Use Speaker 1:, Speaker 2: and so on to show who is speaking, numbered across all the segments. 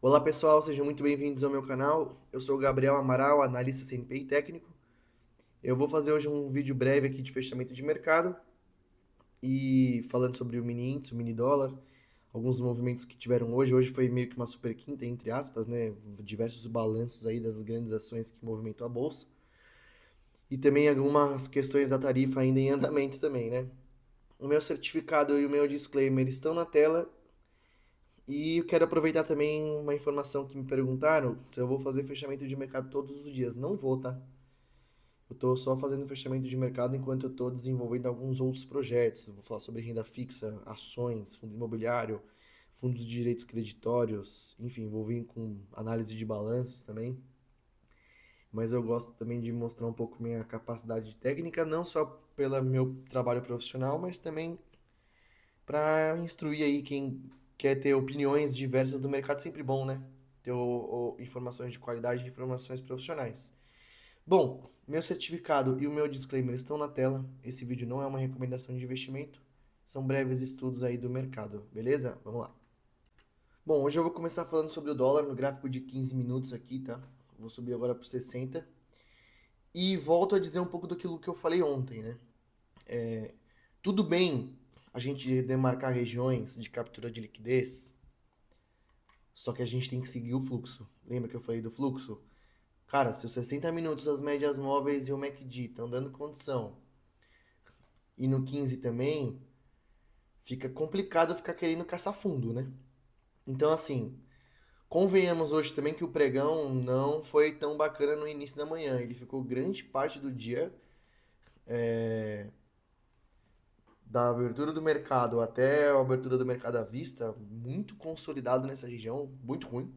Speaker 1: Olá pessoal, sejam muito bem-vindos ao meu canal. Eu sou o Gabriel Amaral, analista CNP e técnico. Eu vou fazer hoje um vídeo breve aqui de fechamento de mercado e falando sobre o mini índice, o mini dólar, alguns movimentos que tiveram hoje. Hoje foi meio que uma super quinta, entre aspas, né? Diversos balanços aí das grandes ações que movimentam a bolsa. E também algumas questões da tarifa ainda em andamento também, né? O meu certificado e o meu disclaimer estão na tela. E eu quero aproveitar também uma informação que me perguntaram se eu vou fazer fechamento de mercado todos os dias. Não vou, tá? Eu estou só fazendo fechamento de mercado enquanto eu estou desenvolvendo alguns outros projetos. Eu vou falar sobre renda fixa, ações, fundo imobiliário, fundos de direitos creditórios, enfim, vou vir com análise de balanços também. Mas eu gosto também de mostrar um pouco minha capacidade técnica, não só pelo meu trabalho profissional, mas também para instruir aí quem quer ter opiniões diversas do mercado, sempre bom, né? Ter informações de qualidade e informações profissionais. Bom, meu certificado e o meu disclaimer estão na tela. Esse vídeo não é uma recomendação de investimento, são breves estudos aí do mercado, beleza? Vamos lá. Bom, hoje eu vou começar falando sobre o dólar no gráfico de 15 minutos aqui, tá? Vou subir agora para 60. E volto a dizer um pouco daquilo que eu falei ontem, né? Tudo bem a gente demarcar regiões de captura de liquidez, só que a gente tem que seguir o fluxo. Lembra que eu falei do fluxo? Cara, se os 60 minutos as médias móveis e o MACD estão dando condição, e no 15 também, fica complicado ficar querendo caçar fundo, né? Então, assim, convenhamos hoje também que o pregão não foi tão bacana no início da manhã. Ele ficou grande parte do dia, da abertura do mercado até a abertura do mercado à vista, muito consolidado nessa região, muito ruim,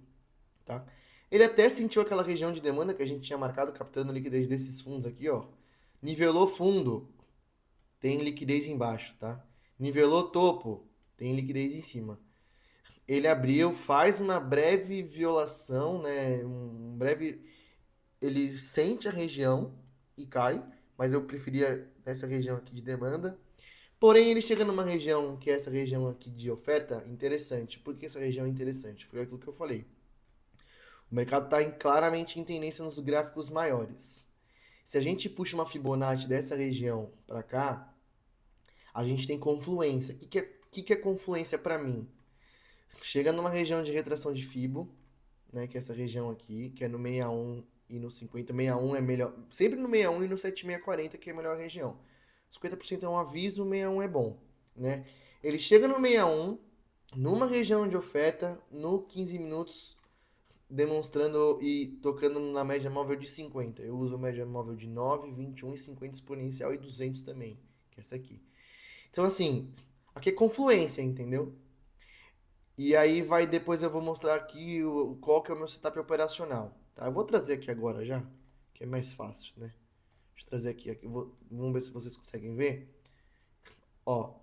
Speaker 1: tá? Ele até sentiu aquela região de demanda que a gente tinha marcado, captando liquidez desses fundos aqui, ó. Nivelou fundo, tem liquidez embaixo, tá? Nivelou topo, tem liquidez em cima. Ele abriu, faz uma breve violação, né? Um breve. Ele sente a região e cai, mas eu preferia essa região aqui de demanda. Porém, ele chega numa região que é essa região aqui de oferta interessante. Por que essa região é interessante? Foi aquilo que eu falei. O mercado está claramente em tendência nos gráficos maiores. Se a gente puxa uma Fibonacci dessa região para cá, a gente tem confluência. O que é confluência para mim? Chega numa região de retração de Fibo, né, que é essa região aqui, que é no 61 e no 50. 61 é melhor, sempre no 61 e no 7640, que é a melhor região. 50% é um aviso, 61 é bom, né? Ele chega no 61, numa região de oferta, no 15 minutos, demonstrando e tocando na média móvel de 50. Eu uso média móvel de 9, 21 e 50 exponencial e 200 também, que é essa aqui. Então, assim, aqui é confluência, entendeu? E aí vai, depois eu vou mostrar aqui qual que é o meu setup operacional, tá? Eu vou trazer aqui agora já, que é mais fácil, né? Deixa eu trazer aqui, vamos ver se vocês conseguem ver. Ó,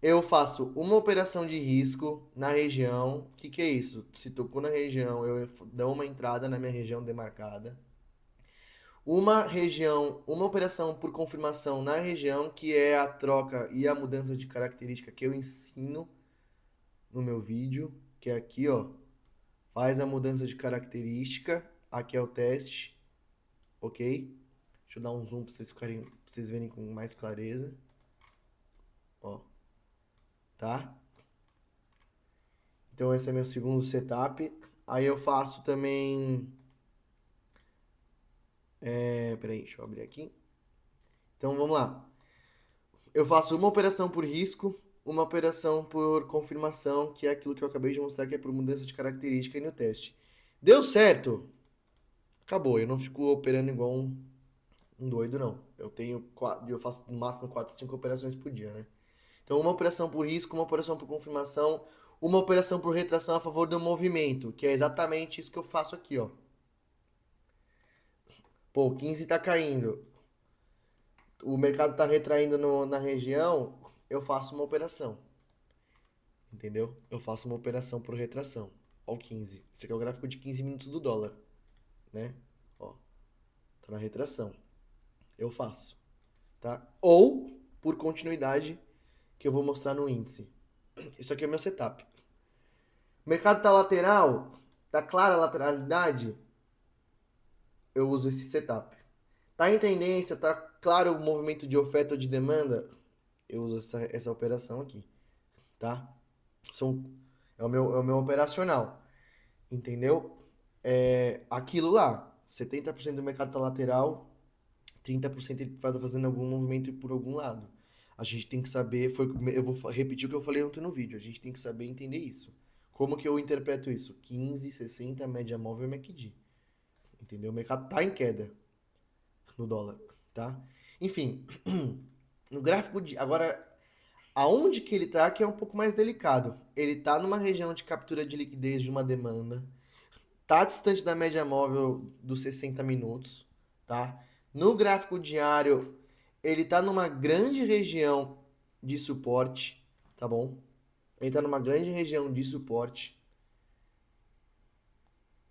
Speaker 1: eu faço uma operação de risco na região. O que que é isso? Se tocou na região, eu dou uma entrada na minha região demarcada. Uma região, uma operação por confirmação na região, que é a troca e a mudança de característica que eu ensino no meu vídeo, que é aqui, ó. Faz a mudança de característica. Aqui é o teste, ok? Deixa eu dar um zoom para vocês ficarem, pra vocês verem com mais clareza, ó, tá? Então esse é meu segundo setup. Aí eu faço também, peraí, deixa eu abrir aqui. Então vamos lá. Eu faço uma operação por risco, uma operação por confirmação, que é aquilo que eu acabei de mostrar, que é por mudança de característica aí no teste. Deu certo? Acabou. Eu não fico operando igual um doido, não. Eu faço no máximo 4, 5 operações por dia, né? Então, uma operação por risco, uma operação por confirmação, uma operação por retração a favor do movimento, que é exatamente isso que eu faço aqui, ó. Pô, o 15 tá caindo, o mercado tá retraindo na região, eu faço uma operação, entendeu? Eu faço uma operação por retração, ó o 15. Esse aqui é o gráfico de 15 minutos do dólar, né? Ó, tá na retração. Eu faço, tá? Ou por continuidade, que eu vou mostrar no índice. Isso aqui é meu setup. O mercado tá lateral, Tá clara a lateralidade? Eu uso esse setup. Tá em tendência? Tá claro o movimento de oferta ou de demanda? Eu uso essa operação aqui, tá? São, é o meu operacional, entendeu? É aquilo lá, 70% do mercado tá lateral, 30% ele tá fazendo algum movimento por algum lado. A gente tem que saber, eu vou repetir o que eu falei ontem no vídeo, a gente tem que saber entender isso. Como que eu interpreto isso? 15, 60, média móvel e MACD. Entendeu? O mercado tá em queda no dólar, tá? Enfim, no gráfico de agora aonde que ele tá que é um pouco mais delicado. Ele tá numa região de captura de liquidez de uma demanda, tá distante da média móvel dos 60 minutos, tá? No gráfico diário, ele tá numa grande região de suporte, tá bom? Ele tá numa grande região de suporte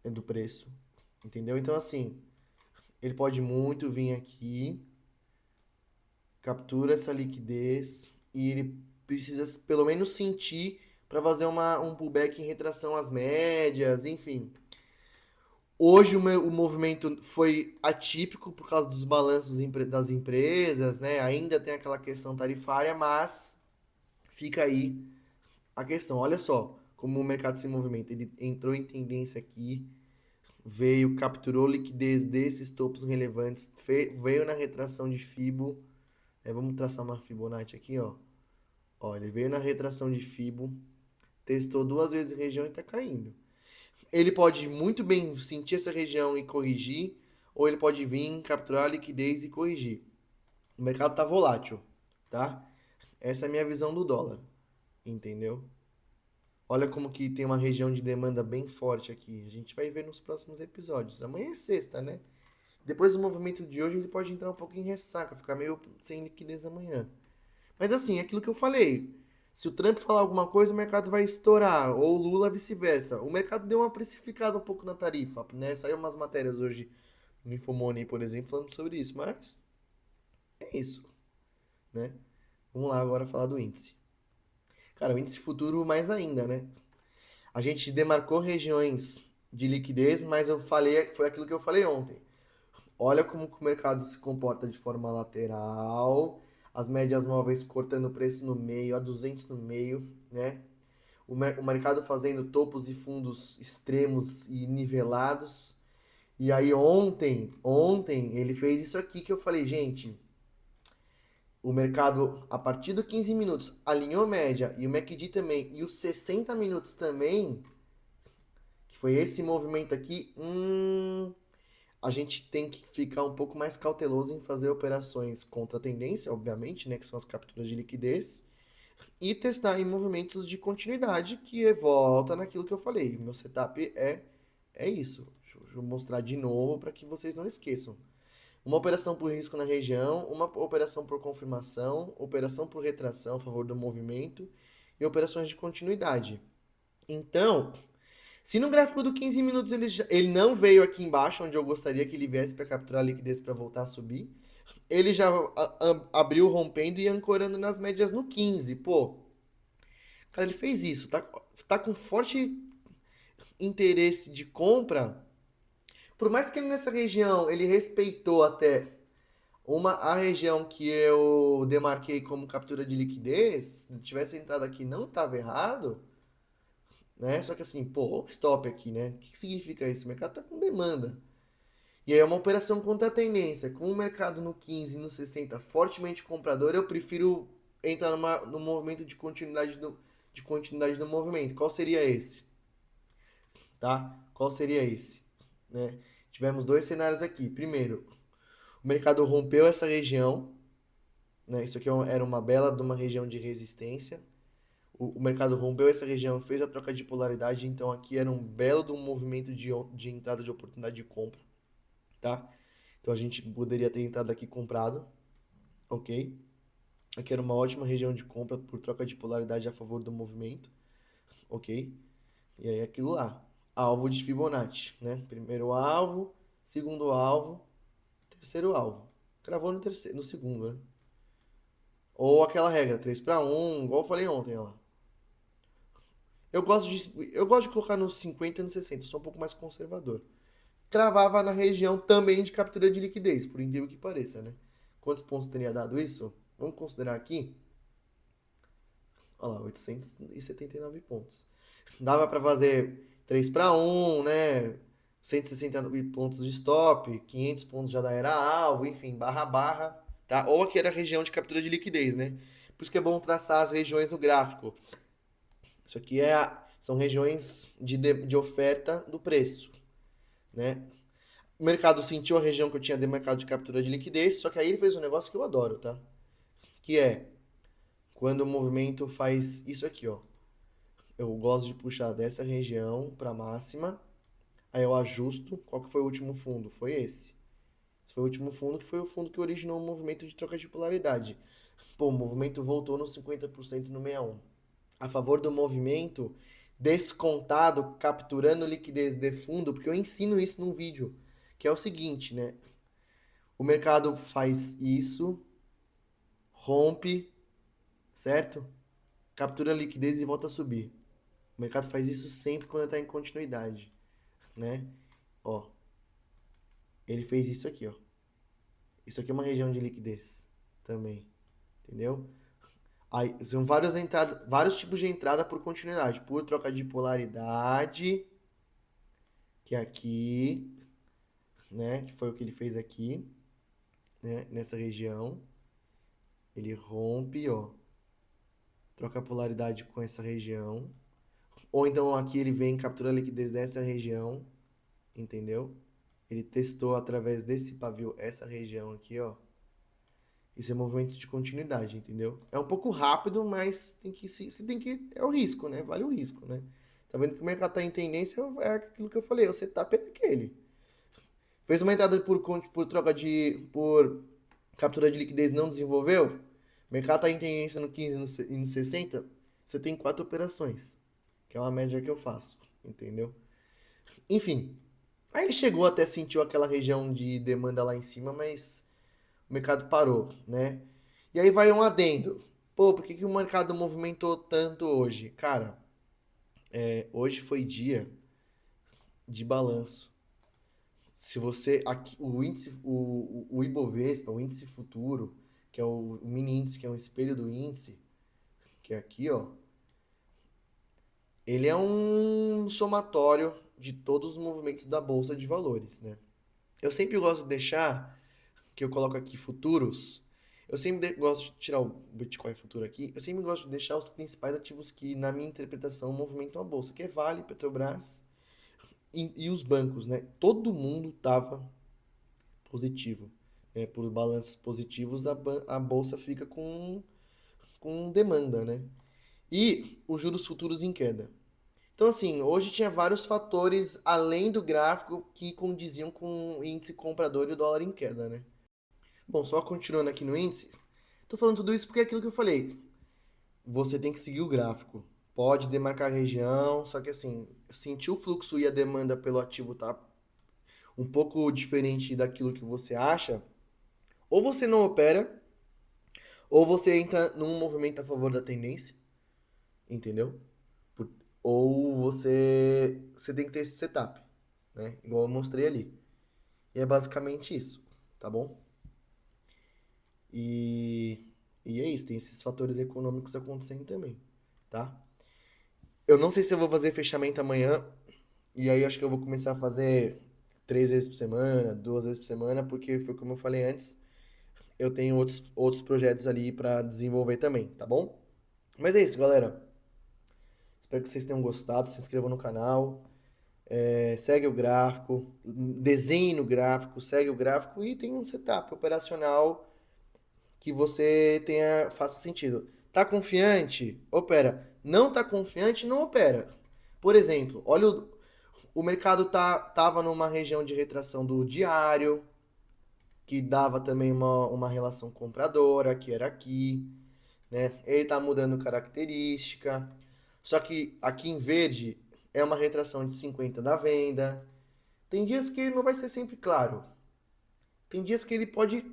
Speaker 1: do preço, entendeu? Então assim, ele pode muito vir aqui, captura essa liquidez e ele precisa pelo menos sentir para fazer um pullback em retração às médias, enfim. Hoje o movimento foi atípico por causa dos balanços das empresas, né? Ainda tem aquela questão tarifária, mas fica aí a questão. Olha só como o mercado se movimenta. Ele entrou em tendência aqui, veio, capturou liquidez desses topos relevantes, veio na retração de Fibo. Vamos traçar uma Fibonacci aqui, ó. Ó, ele veio na retração de Fibo, testou duas vezes a região e está caindo. Ele pode muito bem sentir essa região e corrigir, ou ele pode vir, capturar a liquidez e corrigir. O mercado está volátil, tá? Essa é a minha visão do dólar, entendeu? Olha como que tem uma região de demanda bem forte aqui. A gente vai ver nos próximos episódios. Amanhã é sexta, né? Depois do movimento de hoje, ele pode entrar um pouco em ressaca, ficar meio sem liquidez amanhã. Mas assim, é aquilo que eu falei. Se o Trump falar alguma coisa, o mercado vai estourar, ou o Lula vice-versa. O mercado deu uma precificada um pouco na tarifa, né? Saiu umas matérias hoje no Infomoney, por exemplo, falando sobre isso, mas é isso, né? Vamos lá agora falar do índice. Cara, o índice futuro mais ainda, né? A gente demarcou regiões de liquidez, mas eu falei, foi aquilo que eu falei ontem. Olha como que o mercado se comporta de forma lateral, as médias móveis cortando o preço no meio, a 200 no meio, né? O mercado fazendo topos e fundos extremos e nivelados. E aí ontem ele fez isso aqui que eu falei, gente, o mercado a partir do 15 minutos alinhou média e o MACD também e os 60 minutos também, que foi esse movimento aqui, a gente tem que ficar um pouco mais cauteloso em fazer operações contra a tendência, obviamente, né, que são as capturas de liquidez, e testar em movimentos de continuidade, que volta naquilo que eu falei. Meu setup é isso. Deixa eu mostrar de novo para que vocês não esqueçam. Uma operação por risco na região, uma operação por confirmação, operação por retração a favor do movimento e operações de continuidade. Então, se no gráfico do 15 minutos ele não veio aqui embaixo, onde eu gostaria que ele viesse para capturar a liquidez para voltar a subir, ele já abriu rompendo e ancorando nas médias no 15. Pô, cara, ele fez isso, tá com forte interesse de compra. Por mais que ele nessa região ele respeitou até a região que eu demarquei como captura de liquidez, se tivesse entrado aqui não estava errado, né? Só que assim, pô, stop aqui, né? O que significa isso? O mercado tá com demanda. E aí é uma operação contra a tendência. Com o mercado no 15 e no 60 fortemente comprador, eu prefiro entrar no movimento de continuidade do movimento. Qual seria esse? Tá? Qual seria esse? Né? Tivemos dois cenários aqui. Primeiro, o mercado rompeu essa região, né? Isso aqui era uma bela de uma região de resistência. O mercado rompeu essa região, fez a troca de polaridade, então aqui era um belo de um movimento de entrada de oportunidade de compra, tá? Então a gente poderia ter entrado aqui comprado, ok? Aqui era uma ótima região de compra por troca de polaridade a favor do movimento, ok? E aí aquilo lá, alvo de Fibonacci, né? Primeiro alvo, segundo alvo, terceiro alvo. Cravou no terceiro, no segundo, né? Ou aquela regra, 3 para 1, igual eu falei ontem, ó. Eu gosto de colocar nos 50 e nos 60, eu sou um pouco mais conservador. Cravava na região também de captura de liquidez, por incrível que pareça, né? Quantos pontos teria dado isso? Vamos considerar aqui, olha lá, 879 pontos. Dava para fazer 3 para 1, né? 160 pontos de stop, 500 pontos já era alvo, enfim, barra barra, tá? Ou aqui era a região de captura de liquidez, né? Por isso que é bom traçar as regiões no gráfico. Isso aqui são regiões de oferta do preço, né? O mercado sentiu a região que eu tinha de mercado de captura de liquidez, só que aí ele fez um negócio que eu adoro, tá? Que é quando o movimento faz isso aqui, ó. Eu gosto de puxar dessa região para máxima, aí eu ajusto. Qual que foi o último fundo? Foi esse. Esse foi o último fundo, que foi o fundo que originou o movimento de troca de polaridade. Pô, o movimento voltou no 50% no 61. A favor do movimento, descontado, capturando liquidez de fundo, porque eu ensino isso num vídeo, que é o seguinte, né? O mercado faz isso, rompe, certo? Captura a liquidez e volta a subir. O mercado faz isso sempre quando está em continuidade, né? Ó, ele fez isso aqui, ó. Isso aqui é uma região de liquidez também, entendeu? Aí, são vários tipos de entrada por continuidade, por troca de polaridade, que é aqui, né? Que foi o que ele fez aqui, né? Nessa região. Ele rompe, ó. Troca a polaridade com essa região. Ou então aqui ele vem capturando a liquidez dessa região, entendeu? Ele testou através desse pavio essa região aqui, ó. Isso é movimento de continuidade, entendeu? É um pouco rápido, mas você tem que. É o risco, né? Vale o risco, né? Tá vendo que o mercado tá em tendência? É aquilo que eu falei, o setup é aquele. Fez uma entrada por troca de. Por captura de liquidez não desenvolveu? O mercado tá em tendência no 15 e no 60. Você tem quatro operações, que é uma média que eu faço, entendeu? Enfim, aí ele chegou até sentiu aquela região de demanda lá em cima, mas o mercado parou, né? E aí vai um adendo. Pô, por que que o mercado movimentou tanto hoje? Cara, hoje foi dia de balanço. Se você aqui o índice o Ibovespa, o índice futuro, que é o mini índice, que é um espelho do índice, que é aqui, ó, ele é um somatório de todos os movimentos da bolsa de valores, né? Eu sempre gosto de deixar que eu coloco aqui futuros, eu sempre gosto de tirar o Bitcoin futuro aqui, eu sempre gosto de deixar os principais ativos que, na minha interpretação, movimentam a bolsa, que é Vale, Petrobras e os bancos, né? Todo mundo tava positivo. Por balanços positivos, a bolsa fica com demanda, né? E os juros futuros em queda. Então, assim, hoje tinha vários fatores além do gráfico que condiziam com o índice comprador e o dólar em queda, né? Bom, só continuando aqui no índice, tô falando tudo isso porque é aquilo que eu falei. Você tem que seguir o gráfico. Pode demarcar a região, só que assim, sentir o fluxo e a demanda pelo ativo tá um pouco diferente daquilo que você acha, ou você não opera, ou você entra num movimento a favor da tendência, entendeu? Por- Ou você tem que ter esse setup, né? Igual eu mostrei ali. E é basicamente isso, tá bom? E, e é isso, tem esses fatores econômicos acontecendo também, tá? Eu não sei se eu vou fazer fechamento amanhã, e aí acho que eu vou começar a fazer 3 vezes por semana, 2 vezes por semana, porque foi como eu falei antes, eu tenho outros projetos ali para desenvolver também, tá bom? Mas é isso, galera. Espero que vocês tenham gostado, se inscrevam no canal, segue o gráfico, desenhe no gráfico, segue o gráfico e tem um setup operacional que você faça sentido. Tá confiante? Opera. Não tá confiante? Não opera. Por exemplo, olha o mercado tava numa região de retração do diário, que dava também uma relação compradora, que era aqui, né? Ele tá mudando característica. Só que aqui em verde é uma retração de 50 da venda. Tem dias que ele não vai ser sempre claro. Tem dias que ele pode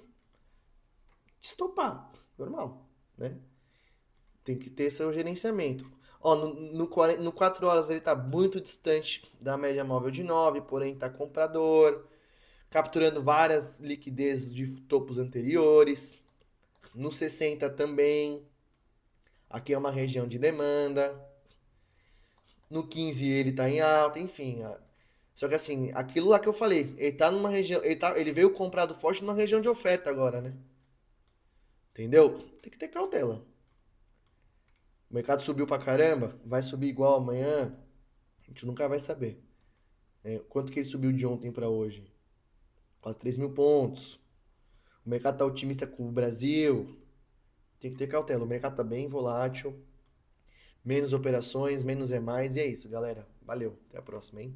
Speaker 1: estopar, normal, né? Tem que ter seu gerenciamento. Ó, no 4 horas ele tá muito distante da média móvel de 9, porém tá comprador, capturando várias liquidez de topos anteriores. No 60 também, aqui é uma região de demanda. No 15 ele tá em alta, enfim. Só que assim, aquilo lá que eu falei, ele tá numa região, ele veio comprado forte numa região de oferta agora, né? Entendeu? Tem que ter cautela. O mercado subiu pra caramba, vai subir igual amanhã, a gente nunca vai saber. Quanto que ele subiu de ontem pra hoje? Quase 3 mil pontos. O mercado tá otimista com o Brasil. Tem que ter cautela. O mercado tá bem volátil. Menos operações, menos é mais. E é isso, galera. Valeu. Até a próxima, hein?